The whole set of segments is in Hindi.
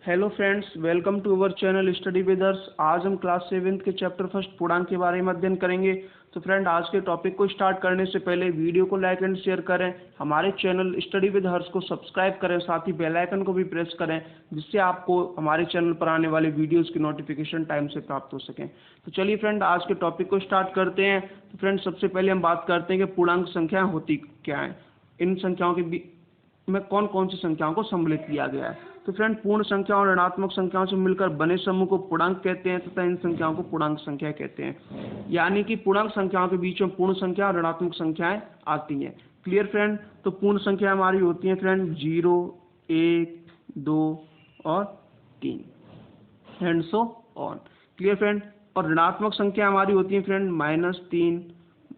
Hello friends, welcome to our channel study with us. आज हम क्लास 7th के चैप्टर फर्स्ट पूर्णांक के बारे में अध्ययन करेंगे। तो फ्रेंड, आज के टॉपिक को स्टार्ट करने से पहले वीडियो को लाइक एंड शेयर करें, हमारे चैनल स्टडी विद हर्ष को सब्सक्राइब करें, साथ ही बेल आइकन को भी प्रेस करें, जिससे आपको हमारे चैनल पर आने वाले वीडियोज़ की नोटिफिकेशन टाइम से प्राप्त हो सकें। तो चलिए फ्रेंड, आज के टॉपिक को स्टार्ट करते हैं। तो फ्रेंड, सबसे पहले हम बात करते हैं कि पूर्णांक संख्याएँ होती क्या हैं। इन संख्याओं के में कौन कौन सी संख्याओं को सम्मिलित किया गया है। तो फ्रेंड, पूर्ण संख्याओं और ऋणात्मक संख्याओं से मिलकर बने समूह को पूर्णांक कहते हैं तथा इन संख्याओं को पूर्णांक संख्या कहते हैं। यानी कि पूर्णांक संख्याओं के बीच में पूर्ण संख्या और ऋणात्मक संख्याएं आती हैं। Clear friend. तो पूर्ण संख्या हमारी होती हैं फ्रेंड 0, 1, 2 और 3 and so on. Clear friend. और ऋणात्मक संख्या हमारी होती है friend -3,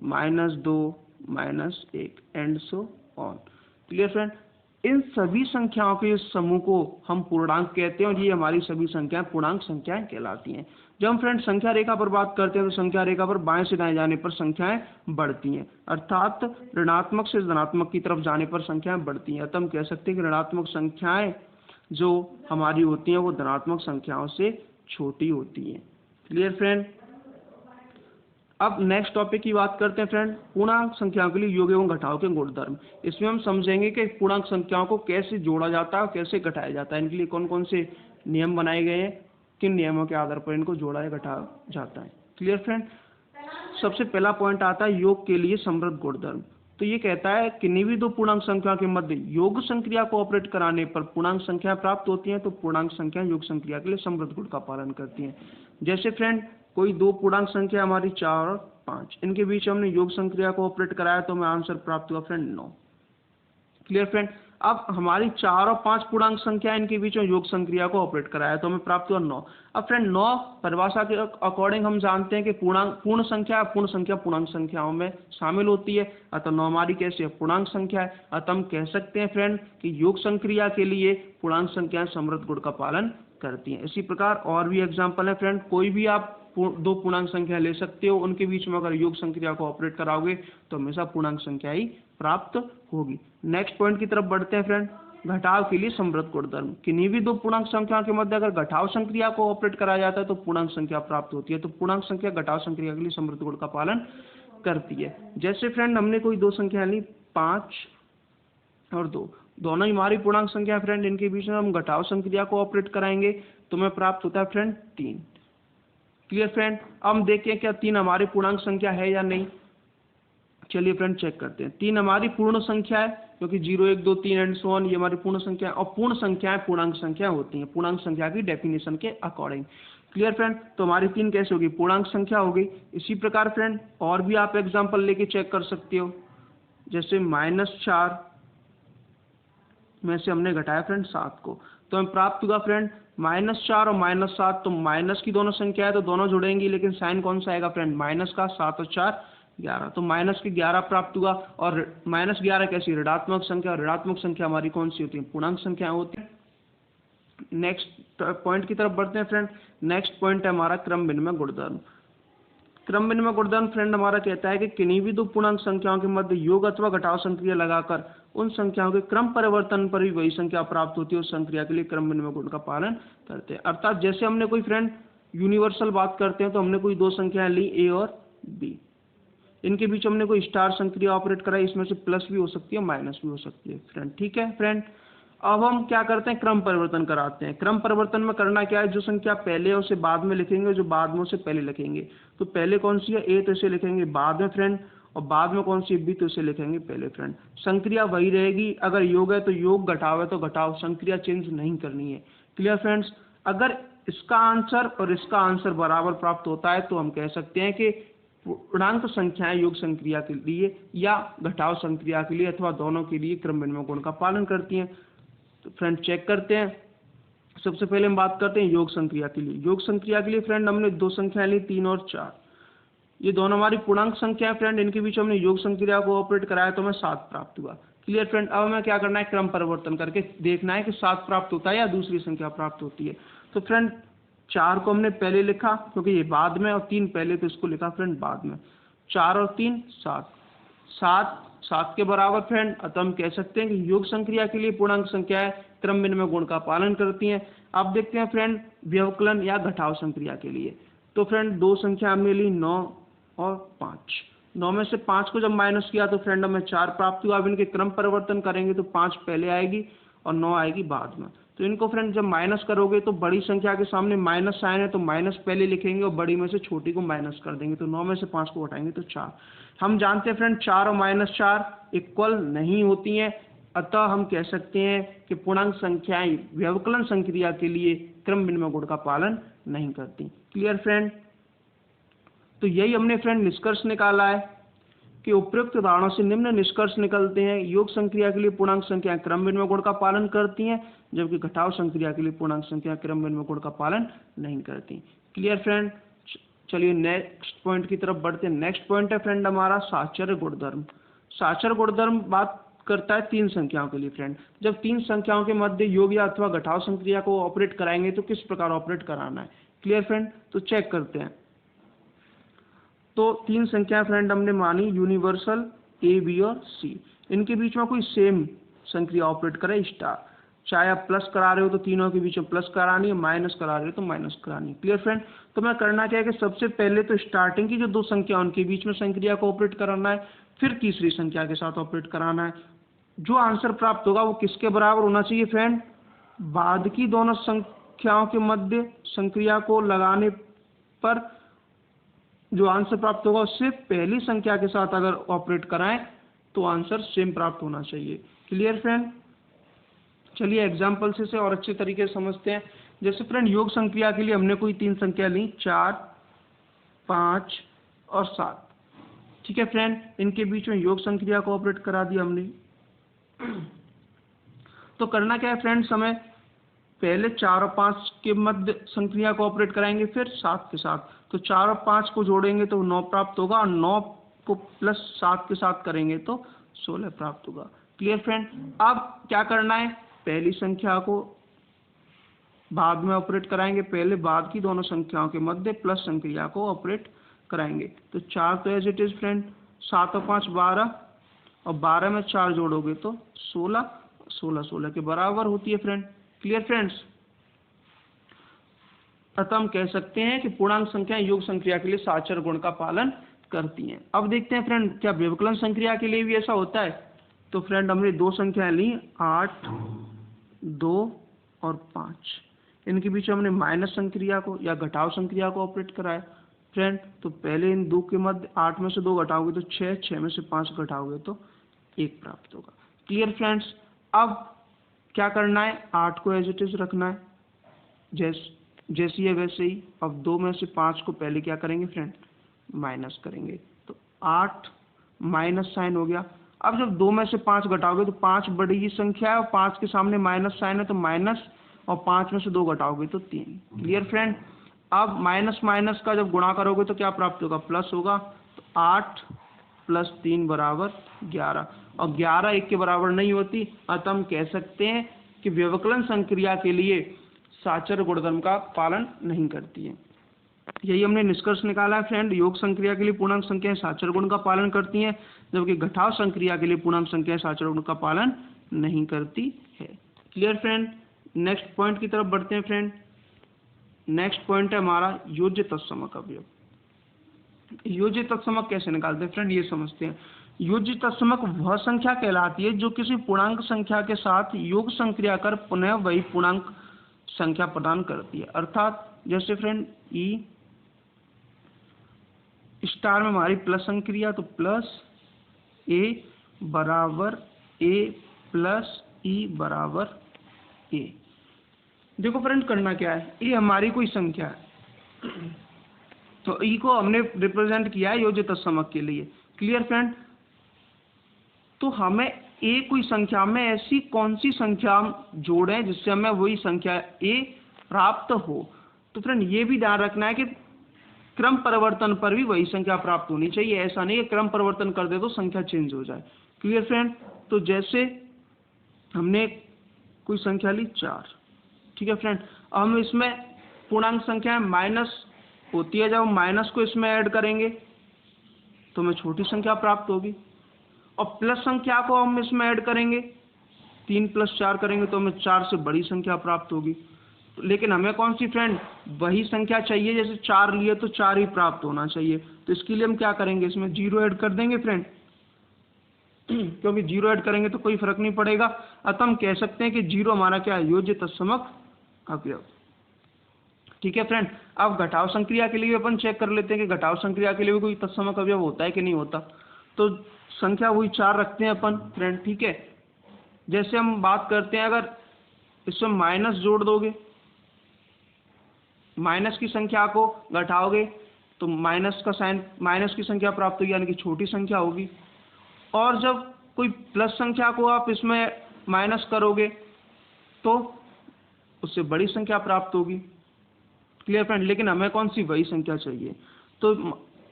-2, -1 and so on. Clear friend. इन सभी संख्याओं के समूह को हम पूर्णांक कहते हैं और ये हमारी सभी संख्याएं पूर्णांक संख्याएं कहलाती हैं। जब हम फ्रेंड संख्या रेखा पर बात करते हैं तो संख्या रेखा पर बाएं से दाएं जाने पर संख्याएं बढ़ती हैं, अर्थात ऋणात्मक से धनात्मक की तरफ जाने पर संख्याएं बढ़ती हैं। अतः हम कह सकते हैं कि ऋणात्मक संख्याएं जो हमारी होती हैं वो धनात्मक संख्याओं से छोटी होती हैं। Clear friend. अब नेक्स्ट टॉपिक की बात करते हैं फ्रेंड, पूर्णांक संख्याओं के लिए योग एवं घटाव के गुणधर्म। इसमें हम समझेंगे कि पूर्णांक संख्याओं को कैसे जोड़ा जाता है और कैसे घटाया जाता है। इनके लिए कौन कौन से नियम बनाए गए हैं, किन नियमों के आधार पर इनको जोड़ा या घटाया जाता है। Clear friend. सबसे पहला पॉइंट आता है योग के लिए समृद्ध गुणधर्म। तो ये कहता है किन्हीं भी दो पूर्णांक संख्या के मध्य योग संक्रिया को ऑपरेट कराने पर पूर्णांक संख्या प्राप्त होती है। तो पूर्णांक संख्या योग संक्रिया के लिए समृद्ध गुण का पालन करती है। जैसे फ्रेंड, कोई दो पूर्णांक संख्या हमारी 4 और 5, इनके बीच हमने योग संक्रिया को ऑपरेट कराया तो हमें आंसर प्राप्त हुआ फ्रेंड 9। Clear friend. अब हमारी 4 और 5 पूर्णांक संख्या, इनके बीच में योग संक्रिया को ऑपरेट कराया तो हमें प्राप्त हुआ 9। अब फ्रेंड 9 परिभाषा के अकॉर्डिंग हम जानते हैं कि पूर्ण संख्या पूर्णांक संख्याओं में शामिल होती है। अतः 9 हमारी कैसे पूर्णांक संख्या है। अतः हम कह सकते हैं फ्रेंड कि योग संक्रिया के लिए पूर्णांक संख्याएं समृद्ध गुण का पालन करती हैं। इसी प्रकार और भी एग्जाम्पल है फ्रेंड, कोई भी आप दो पूर्णांक संख्या ले सकते हो, उनके बीच में अगर योग संक्रिया को ऑपरेट कराओगे तो हमेशा पूर्णांक संख्या ही प्राप्त होगी। नेक्स्ट पॉइंट की तरफ बढ़ते हैं फ्रेंड, घटाव के लिए समृद्ध गुणधर्म। किन्हीं भी दो पूर्णांक संख्याओं के मध्य अगर घटाव संक्रिया को ऑपरेट कराया जाता है तो पूर्णांक संख्या प्राप्त होती है। तो पूर्णांक संख्या घटाव संक्रिया के लिए समृद्ध गुण का पालन करती है। जैसे फ्रेंड, हमने कोई दो संख्या ली 5 और 2, दोनों ही हमारी पूर्णांक संख्या फ्रेंड, इनके बीच में हम घटाव संक्रिया को ऑपरेट कराएंगे तो हमें प्राप्त होता है फ्रेंड 3। Clear friend. अब हम देखें क्या 3 हमारी पूर्णांक संख्या है या नहीं। चलिए फ्रेंड चेक करते हैं। 3 हमारी पूर्ण संख्या है क्योंकि 0, 1, 2, 3 एंड सो ऑन ये हमारी पूर्ण संख्या है। और पूर्ण संख्याएं पूर्णांक संख्या होती हैं पूर्णांक संख्या की डेफिनेशन के अकॉर्डिंग। Clear friend. तो हमारी 3 कैसे होगी, पूर्णांक संख्या होगी। इसी प्रकार फ्रेंड और भी आप एग्जाम्पल लेके चेक कर सकते हो। जैसे -4 में से हमने घटाया फ्रेंड 7 को तो हमें प्राप्त हुआ फ्रेंड -4 और -7। तो माइनस की दोनों संख्या है तो दोनों जुड़ेंगी, लेकिन साइन कौन सा आएगा फ्रेंड, माइनस का। 7 और 4 11, तो -11 प्राप्त हुआ। और -11 कैसी ऋणात्मक संख्या, और ऋणात्मक संख्या हमारी कौन सी होती है, पूर्णांक संख्या होती है। नेक्स्ट पॉइंट की तरफ बढ़ते हैं फ्रेंड। नेक्स्ट पॉइंट है हमारा क्रम विनिमय गुणधर्म। क्रम विनिमय गुणधर्म फ्रेंड हमारा कहता है कि किन्हीं भी दो पूर्णांक संख्याओं के मध्य योग अथवा घटाव संक्रिया लगाकर उन संख्याओं के क्रम परिवर्तन पर भी वही संख्या प्राप्त होती है। उस संक्रिया के लिए क्रम विनिमय गुण का पालन करते हैं। अर्थात जैसे हमने कोई फ्रेंड यूनिवर्सल बात करते हैं तो हमने कोई दो संख्याएं ली ए और बी, इनके बीच हमने कोई स्टार संक्रिया ऑपरेट कराई, इसमें से प्लस भी हो सकती है माइनस भी हो सकती है फ्रेंड। ठीक है फ्रेंड। अब हम क्या करते हैं, क्रम परिवर्तन कराते हैं। क्रम परिवर्तन में करना क्या है, जो संख्या पहले है उसे बाद में लिखेंगे, जो बाद में उसे पहले लिखेंगे। तो पहले कौन सी है, ए, तो इसे लिखेंगे बाद में फ्रेंड, और बाद में कौन सी है, बी, तो इसे लिखेंगे पहले फ्रेंड। संक्रिया वही रहेगी, अगर योग है तो योग, घटाव है तो घटाव, संक्रिया चेंज नहीं करनी है। Clear friends. अगर इसका आंसर और इसका आंसर बराबर प्राप्त होता है तो हम कह सकते हैं कि पूर्णांक संख्याएं योग संक्रिया के लिए या घटाव संक्रिया के लिए अथवा दोनों के लिए क्रम विनिमय गुण का पालन करती हैं। तो फ्रेंड चेक करते हैं। सबसे पहले हम बात करते हैं योग संक्रिया के लिए। योग संक्रिया के लिए फ्रेंड हमने दो संख्याएं ली 3 और 4, ये दोनों हमारी पूर्णांक संख्या है फ्रेंड, इनके बीच हमने योग संक्रिया को ऑपरेट कराया तो हमें 7 प्राप्त हुआ। Clear friend. अब हमें क्या करना है, क्रम परिवर्तन करके देखना है कि 7 प्राप्त होता है या दूसरी संख्या प्राप्त होती है। तो फ्रेंड 4 को हमने पहले लिखा क्योंकि ये बाद में, और 3 पहले, तो इसको लिखा फ्रेंड बाद में। 4 और 3 7, 7 के बराबर फ्रेंड। अतः हम कह सकते हैं कि योग संक्रिया के लिए पूर्णांक संख्याएं क्रम विनिमय गुण का पालन करती हैं। अब देखते हैं फ्रेंड व्यवकलन या घटाव संक्रिया के लिए। तो फ्रेंड दो संख्या हमने ली 9 और 5। 9 में से 5 को जब माइनस किया तो फ्रेंड हमें 4 प्राप्त हुआ। अब इनके क्रम परिवर्तन करेंगे तो 5 पहले आएगी और 9 आएगी बाद में। तो इनको फ्रेंड जब माइनस करोगे तो बड़ी संख्या के सामने माइनस साइन है तो माइनस पहले लिखेंगे और बड़ी में से छोटी को माइनस कर देंगे। तो 9 में से 5 को हटाएंगे तो 4। हम जानते हैं फ्रेंड 4 और -4 इक्वल नहीं होती हैं। अतः हम कह सकते हैं कि पूर्णांक संख्याएं व्यवकलन संक्रिया के लिए क्रम विनिमय गुण का पालन नहीं करती। Clear friend? तो यही हमने फ्रेंड निष्कर्ष निकाला है कि उपयुक्त उदाहरणों से निम्न निष्कर्ष निकलते हैं। योग संक्रिया के लिए पूर्णांक संख्याएं क्रम विनिमय गुण का पालन करती हैं, जबकि घटाव संक्रिया के लिए पूर्णांक संख्या क्रम विनिमय गुण का पालन नहीं करती। Clear friend? चलिए नेक्स्ट पॉइंट की तरफ बढ़ते हैं। नेक्स्ट पॉइंट है फ्रेंड हमारा साहचर्य गुणधर्म। साहचर्य गुणधर्म बात करता है 3 संख्याओं के लिए फ्रेंड। जब 3 संख्याओं के मध्य योग या अथवा घटाव संक्रिया को ऑपरेट कराएंगे तो किस प्रकार ऑपरेट कराना है। Clear friend? तो चेक करते हैं। तो 3 संख्याएं फ्रेंड हमने मानी यूनिवर्सल ए, बी और सी। इनके बीच में कोई सेम संक्रिया ऑपरेट करे स्टार। चाहे आप प्लस करा रहे हो तो तीनों के बीच में प्लस करानी है, माइनस करा रहे हो तो माइनस करानी है। Clear friend? तो मैं करना क्या है कि सबसे पहले तो स्टार्टिंग की जो 2 संख्या उनके बीच में संक्रिया को ऑपरेट कराना है, फिर तीसरी संख्या के साथ ऑपरेट कराना है। जो आंसर प्राप्त होगा वो किसके बराबर होना चाहिए फ्रेंड? बाद की दोनों संख्याओं के मध्य संक्रिया को लगाने पर जो आंसर प्राप्त होगा उससे पहली संख्या के साथ अगर ऑपरेट कराएं तो आंसर सेम प्राप्त होना चाहिए। Clear friend? चलिए एग्जाम्पल से और अच्छे तरीके से समझते हैं। जैसे फ्रेंड योग संक्रिया के लिए हमने कोई 3 संख्या ली 4, 5 और 7। ठीक है फ्रेंड? इनके बीच में योग संक्रिया को ऑपरेट करा दिया हमने। तो करना क्या है फ्रेंड, समय पहले 4 और 5 के मध्य संक्रिया को ऑपरेट कराएंगे, फिर 7 के साथ। तो 4 और 5 को जोड़ेंगे तो 9 प्राप्त होगा और 9 को प्लस 7 के साथ करेंगे तो 16 प्राप्त होगा। Clear friend? अब क्या करना है, पहली संख्या को बाद में ऑपरेट कराएंगे, पहले बाद की दोनों संख्याओं के मध्य प्लस संक्रिया को ऑपरेट कराएंगे। तो 4 तो एज इट इज फ्रेंड, 7 और 5 12 और 12 में 4 जोड़ोगे तो 16, 16 के बराबर होती है फ्रेंड। Clear friends? अतः हम कह सकते हैं कि पूर्णांक संख्याएं योग संक्रिया के लिए साहचर्य गुण का पालन करती हैं। अब देखते हैं फ्रेंड क्या व्यवकलन संक्रिया के लिए भी ऐसा होता है। तो फ्रेंड हमने 2 संख्याएं ली 8, 2 और 5। इनके बीच हमने माइनस संक्रिया को या घटाव संक्रिया को ऑपरेट कराया फ्रेंड। तो पहले इन 2 के मध्य 8 में से 2 घटाओगे तो 6, 6 में से 5 घटाओगे तो 1 प्राप्त होगा। Clear friends? अब क्या करना है, 8 को एज इट इज रखना है जैसी है वैसे ही। अब 2 में से 5 को पहले क्या करेंगे फ्रेंड, माइनस करेंगे। तो 8 माइनस साइन हो गया। अब जब 2 में से 5 घटाओगे तो 5 बड़ी ही संख्या है और 5 के सामने माइनस साइन है तो माइनस, और 5 में से 2 घटाओगे तो 3। Clear friend? अब माइनस माइनस का जब गुणा करोगे तो क्या प्राप्त होगा, प्लस होगा। तो 8 + 3 = 11 और 11 1 के बराबर नहीं होती। अतः हम कह सकते हैं कि व्यवकलन संक्रिया के लिए साहचर्य गुणधर्म का पालन नहीं करती है। यही हमने निष्कर्ष निकाला है फ्रेंड। योग संक्रिया के लिए पूर्णांक संख्याएं साहचर्य गुण का पालन करती हैं, जबकि घटाव संक्रिया के लिए पूर्णांक संख्याएं साहचर्य गुण का पालन नहीं करती है। Clear friend? नेक्स्ट पॉइंट की तरफ बढ़ते हैं फ्रेंड। नेक्स्ट पॉइंट है हमारा योज्य तत्समक अवयव। योज्य तत्समक कैसे निकालते हैं फ्रेंड, ये समझते हैं। योज्य तत्समक वह संख्या कहलाती है जो किसी पूर्णांक संख्या के साथ योग संक्रिया कर पुनः वही पूर्णांक संख्या प्रदान करती है। अर्थात जैसे फ्रेंड ई स्टार में हमारी प्लस संक्रिया, तो प्लस ए बराबर ए प्लस ई बराबर ए। देखो फ्रेंड करना क्या है, ये हमारी कोई संख्या है तो ई को हमने रिप्रेजेंट किया है योज्य तत्समक के लिए। Clear friend? तो हमें ए कोई संख्या में ऐसी कौन सी संख्या जोड़ें जिससे हमें वही संख्या ए प्राप्त हो। तो फ्रेंड ये भी ध्यान रखना है कि क्रम परिवर्तन पर भी वही संख्या प्राप्त होनी चाहिए। ऐसा नहीं है क्रम परिवर्तन कर दे तो संख्या चेंज हो जाए। Clear friend? तो जैसे हमने कोई संख्या ली 4, ठीक है फ्रेंड। अब हम इसमें पूर्णांक संख्या माइनस होती है, जब हम माइनस को इसमें ऐड करेंगे तो हमें छोटी संख्या प्राप्त होगी। और प्लस संख्या को हम इसमें ऐड करेंगे, 3 + 4 करेंगे तो हमें 4 से बड़ी संख्या प्राप्त होगी। लेकिन हमें कौन सी फ्रेंड, वही संख्या चाहिए, जैसे 4 लिए तो 4 ही प्राप्त होना चाहिए। तो इसके लिए हम क्या करेंगे, इसमें 0 ऐड कर देंगे फ्रेंड, क्योंकि 0 ऐड करेंगे तो कोई फर्क नहीं पड़ेगा। अतः हम कह सकते हैं कि 0 हमारा क्या है, योज्य तत्समक अवयव। ठीक है फ्रेंड। अब घटाव संक्रिया के लिए अपन चेक कर लेते हैं कि घटाव संक्रिया के लिए भी कोई तत्समक अवयव होता है कि नहीं होता। तो संख्या वही 4 रखते हैं अपन फ्रेंड। ठीक है, जैसे हम बात करते हैं, अगर इसमें माइनस जोड़ दोगे, माइनस की संख्या को घटाओगे तो माइनस का साइन, माइनस की संख्या प्राप्त होगी, यानी कि छोटी संख्या होगी। और जब कोई प्लस संख्या को आप इसमें माइनस करोगे तो उससे बड़ी संख्या प्राप्त होगी। Clear friend. लेकिन हमें कौन सी, वही संख्या चाहिए। तो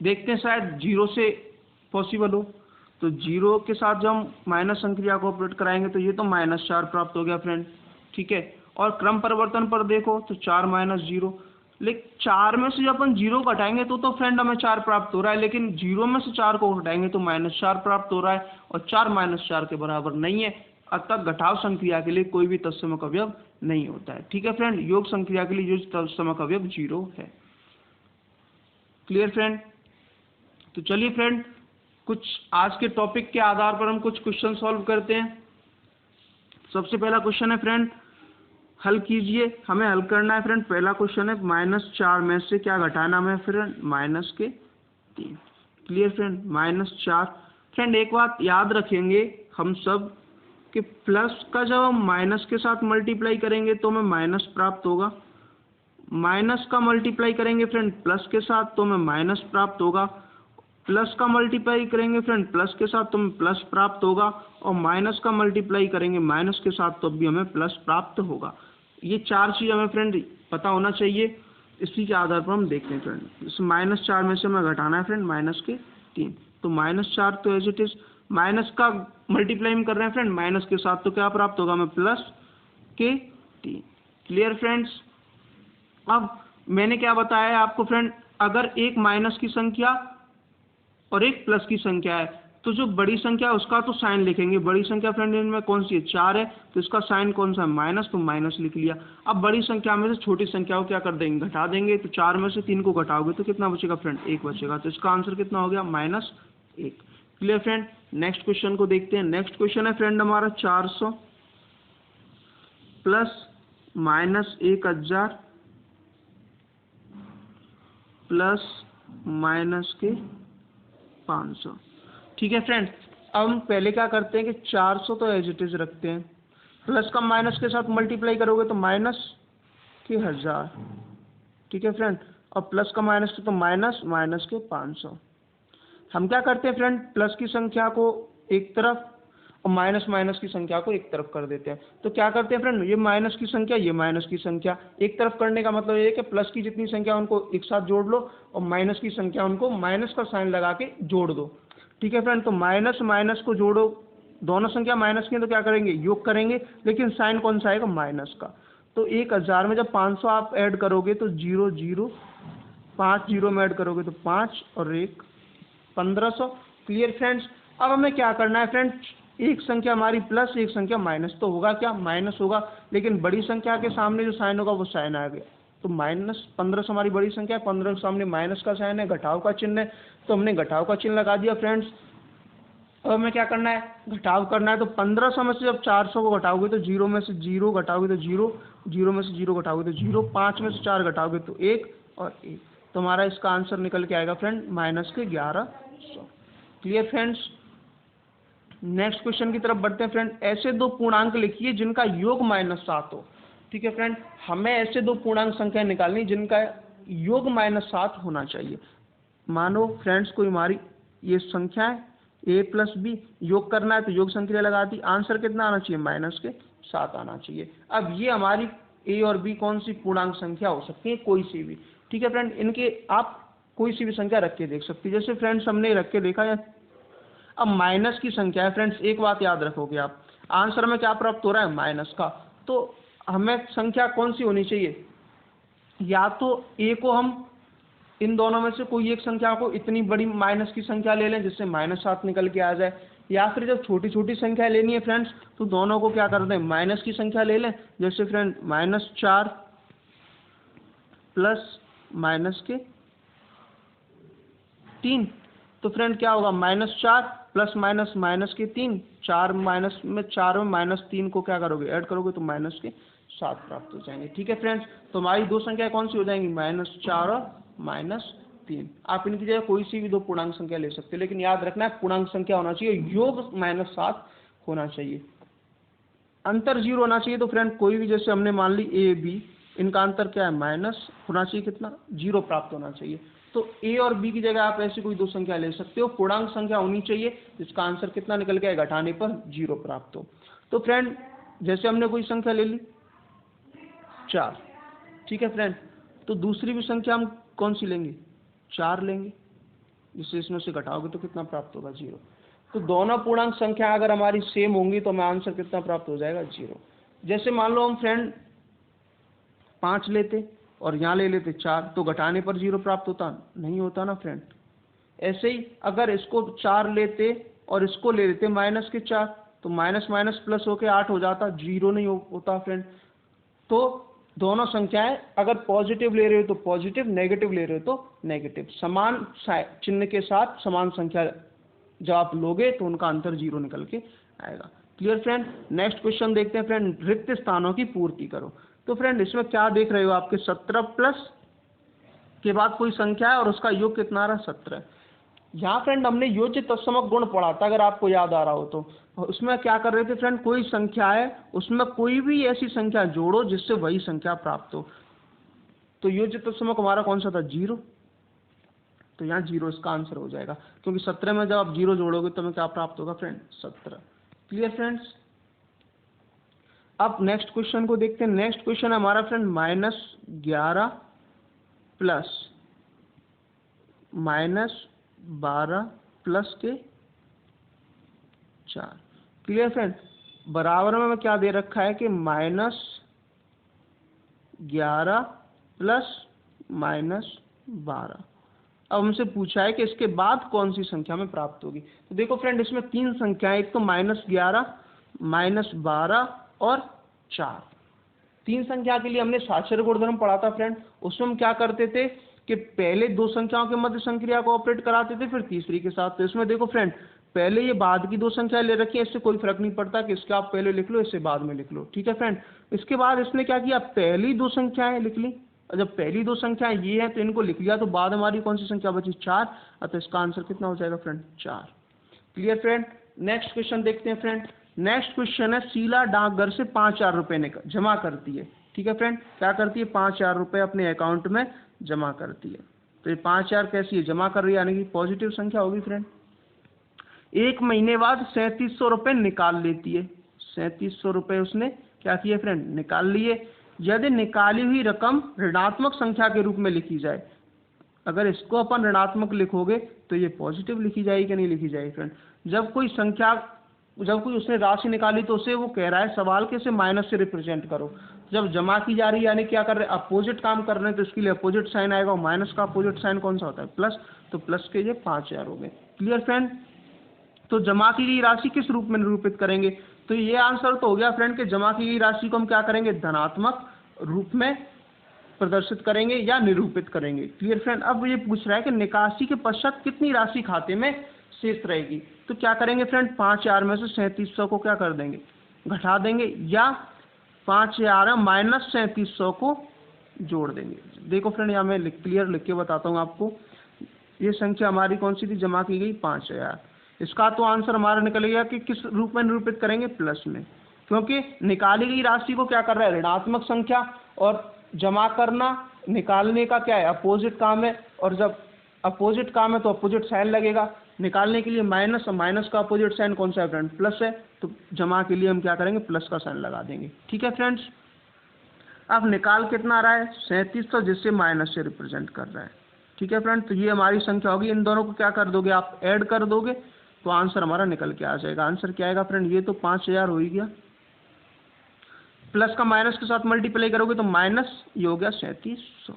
देखते हैं शायद 0 से पॉसिबल हो। तो 0 के साथ जब हम माइनस संक्रिया को ऑपरेट कराएंगे तो ये तो -4 प्राप्त हो गया फ्रेंड। ठीक है, और क्रम परिवर्तन पर देखो तो 4 - 0, लेकिन 4 में से जब अपन 0 घटाएंगे तो फ्रेंड हमें 4 प्राप्त हो रहा है, लेकिन 0 में से 4 को घटाएंगे तो -4 प्राप्त हो रहा है, और 4 - 4 के बराबर नहीं है। अतः घटाव संक्रिया के लिए कोई भी तत्समक अवयव नहीं होता है। ठीक है फ्रेंड, योग संक्रिया के लिए योग तत्समक अवयव 0 है। Clear friend. तो चलिए फ्रेंड, कुछ आज के टॉपिक के आधार पर हम कुछ क्वेश्चन सॉल्व करते हैं। सबसे पहला क्वेश्चन है फ्रेंड, हल कीजिए। हमें हल करना है फ्रेंड। पहला क्वेश्चन है -4 में से क्या घटाना है फ्रेंड, -3। Clear friend, -4। फ्रेंड एक बात याद रखेंगे हम सब कि प्लस का जब हम माइनस के साथ मल्टीप्लाई करेंगे तो हमें माइनस प्राप्त होगा, माइनस का मल्टीप्लाई करेंगे फ्रेंड प्लस के साथ तो हमें माइनस प्राप्त होगा, प्लस का मल्टीप्लाई करेंगे फ्रेंड प्लस के साथ तो हमें प्लस प्राप्त होगा, और माइनस का मल्टीप्लाई करेंगे माइनस के साथ तो भी हमें प्लस प्राप्त होगा। ये 4 चीज़ हमें फ्रेंड पता होना चाहिए। इसी के आधार पर हम देखते हैं फ्रेंड। इस -4 में से हमें घटाना है फ्रेंड -3। तो -4 तो एज इट इज, माइनस का मल्टीप्लाई हम कर रहे हैं फ्रेंड माइनस के साथ, तो क्या प्राप्त होगा हमें +3। Clear friends. अब मैंने क्या बताया आपको फ्रेंड, अगर एक माइनस की संख्या और एक प्लस की संख्या है तो जो बड़ी संख्या है उसका तो साइन लिखेंगे। बड़ी संख्या फ्रेंड इनमें कौन सी है, 4 है, तो इसका साइन कौन सा है, माइनस, तो माइनस लिख लिया। अब बड़ी संख्या में से छोटी संख्या को क्या कर देंगे, घटा देंगे। तो 4 में से 3 को घटाओगे तो कितना बचेगा फ्रेंड, 1 बचेगा। तो इसका आंसर कितना हो गया, -1। Clear friend. नेक्स्ट क्वेश्चन को देखते हैं। नेक्स्ट क्वेश्चन है फ्रेंड हमारा 400 प्लस -1000 प्लस -500। ठीक है फ्रेंड। अब हम पहले क्या करते हैं कि 400 तो एज इट इज रखते हैं, प्लस का माइनस के साथ मल्टीप्लाई करोगे तो -1000। ठीक है फ्रेंड, और प्लस का माइनस तो -500। हम क्या करते हैं फ्रेंड, प्लस की संख्या को एक तरफ और माइनस की संख्या को एक तरफ कर देते हैं। तो क्या करते हैं फ्रेंड, ये माइनस की संख्या, ये माइनस की संख्या एक तरफ करने का मतलब ये है कि प्लस की जितनी संख्या उनको एक साथ जोड़ लो और माइनस की संख्या उनको माइनस का साइन लगा के जोड़ दो। ठीक है फ्रेंड। तो माइनस को जोड़ो, दोनों संख्या माइनस की है तो क्या करेंगे, योग करेंगे, लेकिन साइन कौन सा आएगा, माइनस का। तो 1000 में जब 500 आप ऐड करोगे तो 0 0, 5 0 में ऐड करोगे तो 5 और 1 1500। Clear friends. अब हमें क्या करना है फ्रेंड, एक संख्या हमारी प्लस, एक संख्या माइनस, तो होगा क्या, माइनस होगा, लेकिन बड़ी संख्या के सामने जो साइन होगा वो साइन आ गया। तो -1500 हमारी बड़ी संख्या है, 15 के सामने माइनस का साइन है, घटाव का चिन्ह है, तो हमने घटाव का चिन्ह लगा दिया फ्रेंड्स। अब हमें क्या करना है, घटाव करना है। तो 1500 में से जब 400 को घटाओगे तो 0 में से 0 घटाओगे तो 0, 0 में से 0 घटाओगे तो 0, 5 में से 4 घटाओगे तो 1 और 1। तो हमारा इसका आंसर निकल के आएगा friend -1100। Clear friends. Next question की तरफ बढ़ते हैं फ्रेंड। ऐसे दो पूर्णांक लिखिए जिनका योग -7 हो। ठीक है फ्रेंड, हमें ऐसे दो पूर्णांक संख्या निकालनी जिनका योग -7 होना चाहिए। मानो फ्रेंड्स कोई हमारी ये संख्या है a + b, योग करना है तो योग संक्रिया लगा दी, आंसर कितना आना चाहिए, -7 आना चाहिए। अब ये हमारी a और b कौन सी पूर्णांक संख्या हो सकती है, कोई सी भी। ठीक है फ्रेंड, इनके आप कोई सी भी संख्या रख के देख सकते हैं। जैसे फ्रेंड्स हमने रख के देखा है, अब माइनस की संख्या है फ्रेंड्स, एक बात याद रखोगे आप, आंसर में क्या प्राप्त हो रहा है, माइनस का। तो हमें संख्या कौन सी होनी चाहिए, या तो a को हम इन दोनों में से कोई एक संख्या को इतनी बड़ी माइनस की संख्या ले लें जिससे -7 निकल के आ जाए, या फिर जब छोटी छोटी संख्या लेनी है फ्रेंड्स तो दोनों को क्या करते हैं, माइनस की संख्या ले लें। जैसे फ्रेंड -4 प्लस -3, तो फ्रेंड क्या होगा, -4 प्लस -3, 4 में -3 को क्या करोगे, ऐड करोगे तो -7 प्राप्त हो जाएंगे। ठीक है फ्रेंड्स, तो हमारी दो संख्या कौन सी हो जाएंगी, -4 और -3। आप इनकी जगह कोई सी भी दो पूर्णांक संख्या ले सकते हैं, लेकिन याद रखना है पूर्णांक संख्या होना चाहिए, योग -7 होना चाहिए, अंतर 0 होना चाहिए। तो फ्रेंड कोई भी, जैसे हमने मान ली A B, इनका अंतर क्या है, माइनस होना चाहिए, कितना, 0 प्राप्त होना चाहिए। तो A और B की जगह आप ऐसी कोई दो संख्या ले सकते हो, पूर्णांक संख्या होनी चाहिए जिसका आंसर कितना निकल के आएगा, घटाने पर 0 प्राप्त हो। तो फ्रेंड जैसे हमने कोई संख्या ले ली 4, ठीक है फ्रेंड, तो दूसरी भी संख्या हम कौन सी लेंगे, 4 लेंगे, जिससे इसमें से घटाओगे तो कितना प्राप्त होगा, 0। तो दोनों पूर्णांक संख्या अगर हमारी सेम होंगी तो हमें आंसर कितना प्राप्त हो जाएगा, 0। जैसे मान लो हम फ्रेंड 5 लेते और यहाँ ले लेते 4, तो घटाने पर 0 प्राप्त होता, नहीं होता ना फ्रेंड। ऐसे ही अगर इसको 4 लेते और इसको ले लेते -4, तो माइनस माइनस प्लस होके 8 हो जाता, 0 नहीं होता फ्रेंड। तो दोनों संख्याएं अगर पॉजिटिव ले रहे हो तो पॉजिटिव, नेगेटिव ले रहे हो तो नेगेटिव, समान चिन्ह के साथ समान संख्या जब आप लोगे तो उनका अंतर 0 निकल के आएगा। Clear friend. नेक्स्ट क्वेश्चन देखते हैं फ्रेंड, रिक्त स्थानों की पूर्ति करो। तो फ्रेंड इसमें क्या देख रहे हो, आपके 17 प्लस के बाद कोई संख्या है और उसका योग कितना आ रहा है, 17। यहाँ फ्रेंड हमने योज्य तत्समक गुण पढ़ा था, अगर आपको याद आ रहा हो तो। उसमें क्या कर रहे थे फ्रेंड, कोई संख्या है उसमें कोई भी ऐसी संख्या जोड़ो जिससे वही संख्या प्राप्त हो। तो योज्य तत्समक हमारा कौन सा था, 0। तो यहाँ 0 इसका आंसर हो जाएगा, क्योंकि 17 में जब आप 0 जोड़ोगे तो हमें क्या प्राप्त होगा फ्रेंड, 17। Clear friends. अब नेक्स्ट क्वेश्चन को देखते हैं। नेक्स्ट क्वेश्चन हमारा फ्रेंड -11 प्लस -12 प्लस के 4। Clear friend. बराबर में क्या दे रखा है कि -11 प्लस -12। अब हमसे पूछा है कि इसके बाद कौन सी संख्या में प्राप्त होगी। तो देखो फ्रेंड इसमें 3 संख्याएं, एक तो -11, -12 और 4। 3 संख्या के लिए हमने साक्षर गुणधर्म पढ़ा था फ्रेंड। उसमें हम क्या करते थे कि पहले 2 संख्याओं के मध्य संक्रिया को ऑपरेट कराते थे, फिर तीसरी के साथ। तो इसमें देखो फ्रेंड पहले ये बाद की 2 संख्या ले रखी है, इससे कोई फर्क नहीं पड़ता कि इसका आप पहले लिख लो, इससे बाद में लिख लो। ठीक है फ्रेंड। इसके बाद इसने क्या किया, पहली 2 संख्याएं लिख ली, और जब पहली 2 संख्याएं ये हैं तो इनको लिख लिया, तो बाद हमारी कौन सी संख्या बची, 4। अतः इसका आंसर कितना हो जाएगा friend, 4। Clear friend. Next question देखते हैं फ्रेंड। नेक्स्ट क्वेश्चन है, शीला डाकघर से 5,000 रुपये जमा करती है। ठीक है फ्रेंड, क्या करती है, 5,000 रुपये अपने अकाउंट में जमा करती है। तो ये 5,000 कैसी है, जमा कर रही है, यानी कि पॉजिटिव संख्या होगी फ्रेंड। 1 महीने बाद 3700 रुपये निकाल लेती है। 3700 रुपये उसने क्या किए फ्रेंड, निकाल लिए। यदि निकाली हुई रकम ऋणात्मक संख्या के रूप में लिखी जाए, अगर इसको अपन ऋणात्मक लिखोगे तो ये पॉजिटिव लिखी जाएगी कि नहीं लिखी जाएगी फ्रेंड। जब कोई उसने राशि निकाली तो उसे वो कह रहा है सवाल के इसे माइनस से रिप्रेजेंट करो। जब जमा की जा रही है यानी क्या कर रहे हैं, अपोजिट काम कर रहे हैं, तो इसके लिए अपोजिट साइन आएगा, और माइनस का अपोजिट साइन कौन सा होता है, प्लस। तो प्लस के ये 5,000 हो गए। Clear friend. तो जमा की गई राशि किस रूप में निरूपित करेंगे, तो ये आंसर तो हो गया फ्रेंड कि जमा की गई राशि को हम क्या करेंगे, धनात्मक रूप में प्रदर्शित करेंगे या निरूपित करेंगे। Clear friend. अब ये पूछ रहा है कि निकासी के पश्चात कितनी राशि खाते में शेष रहेगी। तो क्या करेंगे फ्रेंड, 5,000 में से 3700 को क्या कर देंगे, घटा देंगे, या 5,000 माइनस 3700 को जोड़ देंगे। देखो फ्रेंड यहाँ मैं क्लियर लिख के बताता हूँ आपको। ये संख्या हमारी कौन सी थी, जमा की गई 5,000। इसका तो आंसर हमारा निकलेगा कि किस रूप में निरूपित करेंगे, प्लस में, क्योंकि निकाली गई राशि को क्या कर रहा है, ऋणात्मक संख्या, और जमा करना निकालने का क्या है, अपोजिट काम है, और जब अपोजिट काम है तो अपोजिट साइन लगेगा। निकालने के लिए माइनस, और माइनस का अपोजिट साइन कौन सा है फ्रेंड, प्लस है, तो जमा के लिए हम क्या करेंगे, प्लस का साइन लगा देंगे। ठीक है फ्रेंड्स। अब निकाल कितना आ रहा है, 3700, जिससे माइनस से रिप्रेजेंट कर रहा है। ठीक है फ्रेंड। तो ये हमारी संख्या होगी, इन दोनों को क्या कर दोगे आप, ऐड कर दोगे, तो आंसर हमारा निकल के आ जाएगा। आंसर क्या आएगा फ्रेंड, ये तो 5,000 हो ही गया, प्लस का माइनस के साथ मल्टीप्लाई करोगे तो माइनस, ये हो गया 3700।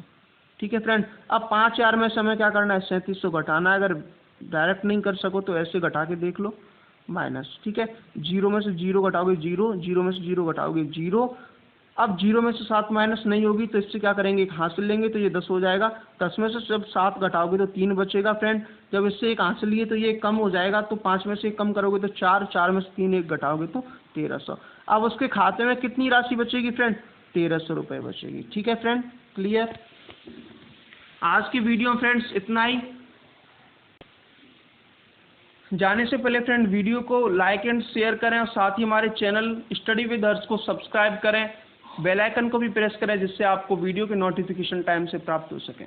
ठीक है फ्रेंड। अब 5,000 में से हमें क्या करना है, 3700 घटाना है। अगर डायरेक्ट नहीं कर सको तो ऐसे घटा के देख लो, माइनस, ठीक है। 0 में से 0 घटाओगे 0, 0 में से 0 घटाओगे 0। अब 0 में से 7 माइनस नहीं होगी तो इससे क्या करेंगे, एक हासिल लेंगे तो ये 10 हो जाएगा। 10 में से जब 7 घटाओगे तो 3 बचेगा फ्रेंड। जब इससे एक हासिल लिए तो ये कम हो जाएगा, तो 5 में से 1 कम करोगे तो 4, 4 में से 3 1 घटाओगे तो 1300। अब उसके खाते में कितनी राशि बचेगी फ्रेंड, 1300 रुपये बचेगी, ठीक है फ्रेंड, क्लियर। आज की वीडियो में फ्रेंड्स इतना ही। जाने से पहले फ्रेंड वीडियो को लाइक एंड शेयर करें और साथ ही हमारे चैनल स्टडी विद हर्ष को सब्सक्राइब करें, बेल आइकन को भी प्रेस करें जिससे आपको वीडियो के नोटिफिकेशन टाइम से प्राप्त हो सकें।